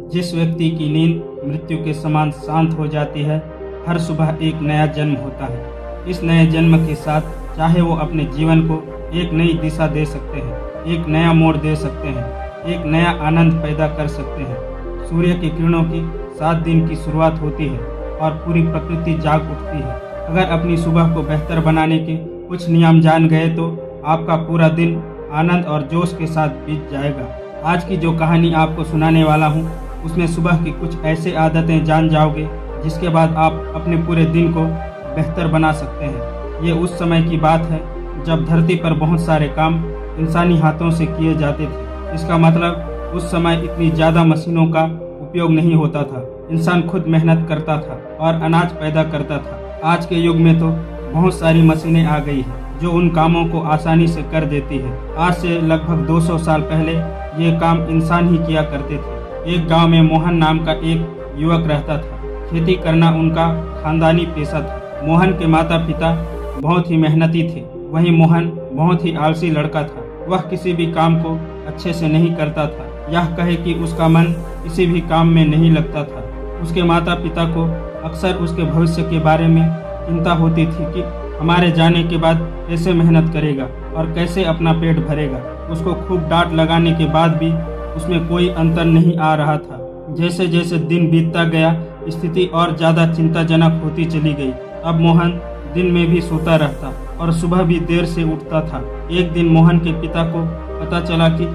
जिस व्यक्ति की नींद मृत्यु के समान शांत हो जाती है, हर सुबह एक नया जन्म होता है। इस नए जन्म के साथ चाहे वो अपने जीवन को एक नई दिशा दे सकते हैं, एक नया मोड़ दे सकते हैं, एक नया आनंद पैदा कर सकते हैं। सूर्य की किरणों की 7 दिन की शुरुआत होती है और पूरी प्रकृति जाग उठती है। अगर अपनी सुबह को बेहतर बनाने के कुछ नियम जान गए तो आपका पूरा दिन आनंद और जोश के साथ बीत जाएगा। आज की जो कहानी आपको सुनाने वाला हूँ, उसमें सुबह की कुछ ऐसे आदतें जान जाओगे जिसके बाद आप अपने पूरे दिन को बेहतर बना सकते हैं। ये उस समय की बात है जब धरती पर बहुत सारे काम इंसानी हाथों से किए जाते थे। इसका मतलब उस समय इतनी ज़्यादा मशीनों का उपयोग नहीं होता था। इंसान खुद मेहनत करता था और अनाज पैदा करता था। आज के युग में तो बहुत सारी मशीनें आ गई हैं जो उन कामों को आसानी से कर देती है। आज से लगभग 200 साल पहले ये काम इंसान ही किया करते थे। एक गांव में मोहन नाम का एक युवक रहता था। खेती करना उनका खानदानी पेशा था। मोहन के माता पिता बहुत ही मेहनती थे। वहीं मोहन बहुत ही आलसी लड़का था। वह किसी भी काम को अच्छे से नहीं करता था। यह कहे कि उसका मन किसी भी काम में नहीं लगता था। उसके माता पिता को अक्सर उसके भविष्य के बारे में चिंता होती थी कि हमारे जाने के बाद कैसे मेहनत करेगा और कैसे अपना पेट भरेगा। उसको खूब डांट लगाने के बाद भी उसमें कोई अंतर नहीं आ रहा था। जैसे जैसे दिन बीतता गया, स्थिति और ज़्यादा चिंताजनक होती चली गई। अब मोहन दिन में भी सोता रहता और सुबह भी देर से उठता था। एक दिन मोहन के पिता को पता चला कि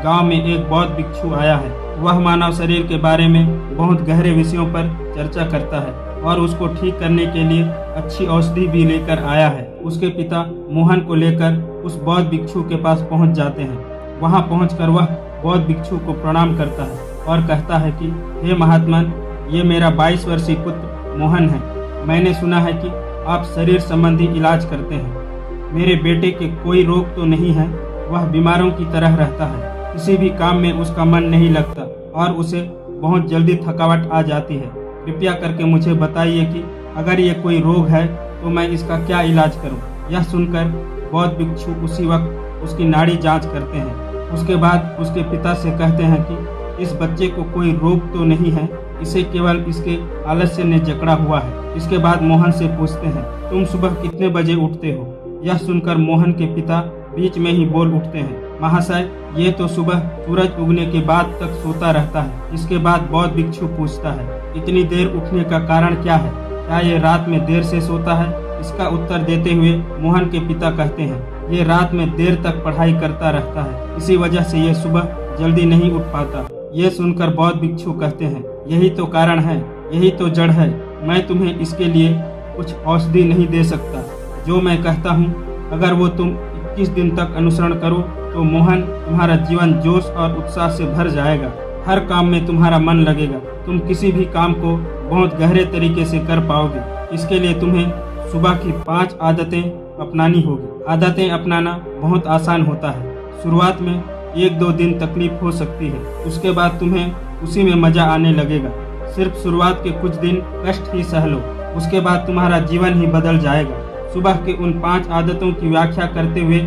गांव में एक बौद्ध भिक्षु आया है। वह मानव शरीर के बारे में बहुत गहरे विषयों पर चर्चा करता है और उसको ठीक करने के लिए अच्छी औषधि भी लेकर आया है। उसके पिता मोहन को लेकर उस बौद्ध भिक्षु के पास पहुंच जाते हैं। वहां पहुंचकर वह बौद्ध भिक्षु को प्रणाम करता है और कहता है कि हे महात्मन, ये मेरा 22 वर्षीय पुत्र मोहन है। मैंने सुना है कि आप शरीर संबंधी इलाज करते हैं। मेरे बेटे के कोई रोग तो नहीं है। वह बीमारों की तरह रहता है। किसी भी काम में उसका मन नहीं लगता और उसे बहुत जल्दी थकावट आ जाती है। कृपया करके मुझे बताइए कि अगर ये कोई रोग है तो मैं इसका क्या इलाज करूं। यह सुनकर बौद्ध भिक्षु उसी वक्त उसकी नाड़ी जांच करते हैं। उसके बाद उसके पिता से कहते हैं कि इस बच्चे को कोई रोग तो नहीं है, इसे केवल इसके आलस्य ने जकड़ा हुआ है। इसके बाद मोहन से पूछते हैं, तुम सुबह कितने बजे उठते हो? यह सुनकर मोहन के पिता बीच में ही बोल उठते हैं, महाशय, ये तो सुबह सूरज उगने के बाद तक सोता रहता है। इसके बाद बौद्ध भिक्षु पूछता है, इतनी देर उठने का कारण क्या है? क्या ये रात में देर से सोता है? इसका उत्तर देते हुए मोहन के पिता कहते हैं, ये रात में देर तक पढ़ाई करता रहता है, इसी वजह से ये सुबह जल्दी नहीं उठ पाता। ये सुनकर बौद्ध भिक्षु कहते हैं, यही तो कारण है, यही तो जड़ है। मैं तुम्हें इसके लिए कुछ औषधि नहीं दे सकता। जो मैं कहता हूँ, अगर वो तुम 21 दिन तक अनुसरण करो तो मोहन, तुम्हारा जीवन जोश और उत्साह से भर जाएगा। हर काम में तुम्हारा मन लगेगा। तुम किसी भी काम को बहुत गहरे तरीके से कर पाओगे। इसके लिए तुम्हें सुबह की 5 आदतें अपनानी होगी। आदतें अपनाना बहुत आसान होता है। शुरुआत में 1-2 दिन तकलीफ हो सकती है, उसके बाद तुम्हें उसी में मजा आने लगेगा। सिर्फ शुरुआत के कुछ दिन कष्ट ही सह लो, उसके बाद तुम्हारा जीवन ही बदल जाएगा। सुबह के उन 5 आदतों की व्याख्या करते हुए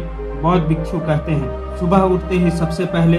बौद्ध भिक्षु कहते हैं, सुबह उठते ही सबसे पहले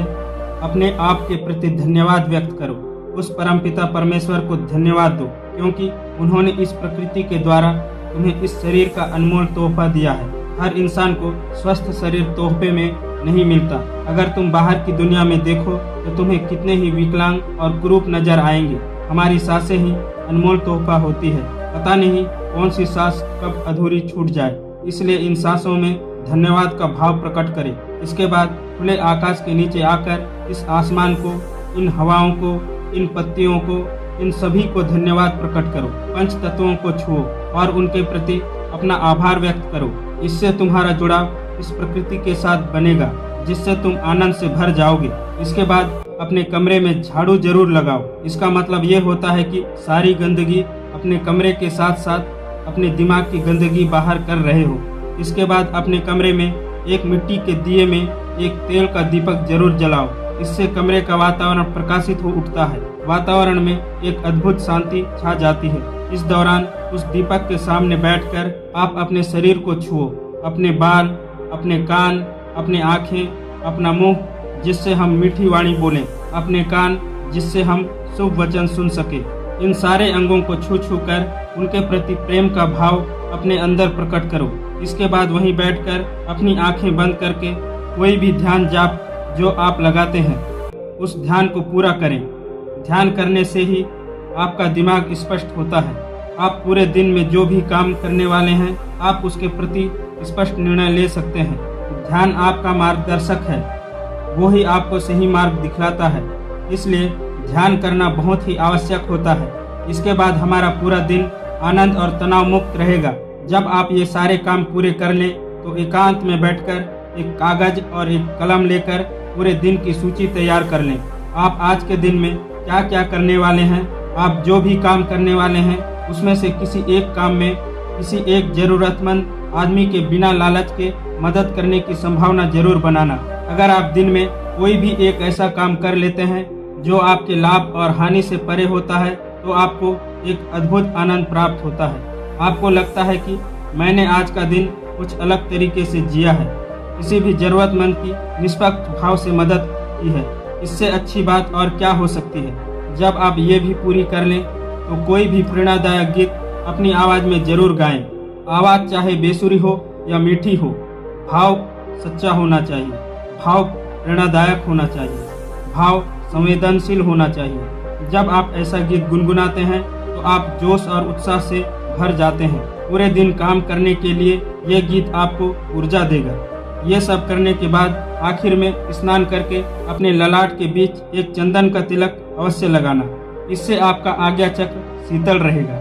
अपने आप के प्रति धन्यवाद व्यक्त करो। उस परमपिता परमेश्वर को धन्यवाद दो, क्योंकि उन्होंने इस प्रकृति के द्वारा तुम्हें इस शरीर का अनमोल तोहफा दिया है। हर इंसान को स्वस्थ शरीर तोहफे में नहीं मिलता। अगर तुम बाहर की दुनिया में देखो तो तुम्हें कितने ही विकलांग और कुरूप नजर आएंगे। हमारी सांसें ही अनमोल तोहफा होती है। पता नहीं कौन सी सांस कब अधूरी छूट जाए, इसलिए इन सांसों में धन्यवाद का भाव प्रकट करें। इसके बाद खुले आकाश के नीचे आकर इस आसमान को, इन हवाओं को, इन पत्तियों को, इन सभी को धन्यवाद प्रकट करो। पंच तत्वों को छुओ और उनके प्रति अपना आभार व्यक्त करो। इससे तुम्हारा जुड़ाव इस प्रकृति के साथ बनेगा, जिससे तुम आनंद से भर जाओगे। इसके बाद अपने कमरे में झाड़ू जरूर लगाओ। इसका मतलब ये होता है कि सारी गंदगी अपने कमरे के साथ साथ अपने दिमाग की गंदगी बाहर कर रहे हो। इसके बाद अपने कमरे में एक मिट्टी के दिए में एक तेल का दीपक जरूर जलाओ। इससे कमरे का वातावरण प्रकाशित हो उठता है। वातावरण में एक अद्भुत शांति छा जाती है। इस दौरान उस दीपक के सामने बैठकर आप अपने शरीर को छुओ, अपने बाल, अपने कान, अपने आँखें, अपना मुंह, जिससे हम मीठी वाणी बोलें, अपने कान, जिससे हम शुभ वचन सुन सके। इन सारे अंगों को छू छू कर उनके प्रति प्रेम का भाव अपने अंदर प्रकट करो। इसके बाद वहीं बैठकर अपनी आंखें बंद करके कोई भी ध्यान जाप जो आप लगाते हैं उस ध्यान को पूरा करें। ध्यान करने से ही आपका दिमाग स्पष्ट होता है। आप पूरे दिन में जो भी काम करने वाले हैं आप उसके प्रति स्पष्ट निर्णय ले सकते हैं। ध्यान आपका मार्गदर्शक है, वो ही आपको सही मार्ग दिखलाता है, इसलिए ध्यान करना बहुत ही आवश्यक होता है। इसके बाद हमारा पूरा दिन आनंद और तनाव मुक्त रहेगा। जब आप ये सारे काम पूरे कर लें तो एकांत में बैठकर एक कागज और एक कलम लेकर पूरे दिन की सूची तैयार कर लें। आप आज के दिन में क्या क्या करने वाले हैं, आप जो भी काम करने वाले हैं उसमें से किसी एक काम में किसी एक जरूरतमंद आदमी के बिना लालच के मदद करने की संभावना जरूर बनाना। अगर आप दिन में कोई भी एक ऐसा काम कर लेते हैं जो आपके लाभ और हानि से परे होता है तो आपको एक अद्भुत आनंद प्राप्त होता है। आपको लगता है कि मैंने आज का दिन कुछ अलग तरीके से जिया है, किसी भी जरूरतमंद की निष्पक्ष भाव से मदद की है। इससे अच्छी बात और क्या हो सकती है। जब आप ये भी पूरी कर लें तो कोई भी प्रेरणादायक गीत अपनी आवाज में जरूर गाएं। आवाज चाहे बेसुरी हो या मीठी हो, भाव सच्चा होना चाहिए, भाव प्रेरणादायक होना चाहिए, भाव संवेदनशील होना चाहिए। जब आप ऐसा गीत गुनगुनाते हैं तो आप जोश और उत्साह से भर जाते हैं। पूरे दिन काम करने के लिए ये गीत आपको ऊर्जा देगा। ये सब करने के बाद आखिर में स्नान करके अपने ललाट के बीच एक चंदन का तिलक अवश्य लगाना। इससे आपका आज्ञा चक्र शीतल रहेगा।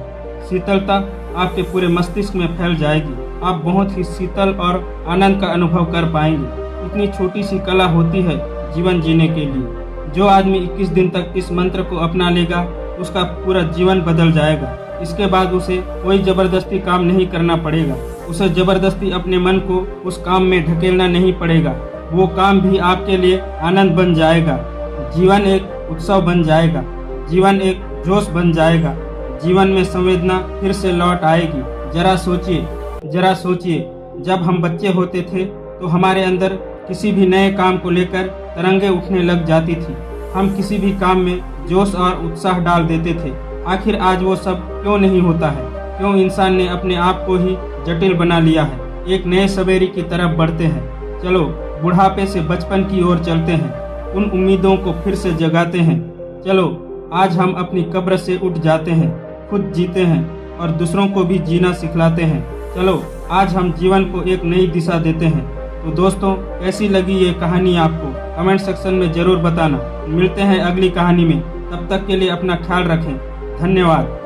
शीतलता आपके पूरे मस्तिष्क में फैल जाएगी। आप बहुत ही शीतल और आनंद का अनुभव कर पाएंगे। इतनी छोटी सी कला होती है जीवन जीने के लिए। जो आदमी 21 दिन तक इस मंत्र को अपना लेगा उसका पूरा जीवन बदल जाएगा। इसके बाद उसे कोई जबरदस्ती काम नहीं करना पड़ेगा। उसे जबरदस्ती अपने मन को उस काम में ढकेलना नहीं पड़ेगा। वो काम भी आपके लिए आनंद बन जाएगा। जीवन एक उत्सव बन जाएगा। जीवन एक जोश बन जाएगा। जीवन में संवेदना फिर से लौट आएगी। जरा सोचिए, जब हम बच्चे होते थे तो हमारे अंदर किसी भी नए काम को लेकर तरंगे उठने लग जाती थी। हम किसी भी काम में जोश और उत्साह डाल देते थे। आखिर आज वो सब क्यों नहीं होता है? क्यों इंसान ने अपने आप को ही जटिल बना लिया है? एक नए सवेरे की तरफ बढ़ते हैं। चलो बुढ़ापे से बचपन की ओर चलते हैं। उन उम्मीदों को फिर से जगाते हैं। चलो आज हम अपनी कब्र से उठ जाते हैं, खुद जीते हैं और दूसरों को भी जीना सिखलाते हैं। चलो आज हम जीवन को एक नई दिशा देते हैं। तो दोस्तों, कैसी लगी ये कहानी आपको? कमेंट सेक्शन में जरूर बताना। मिलते हैं अगली कहानी में। तब तक के लिए अपना ख्याल रखें। धन्यवाद।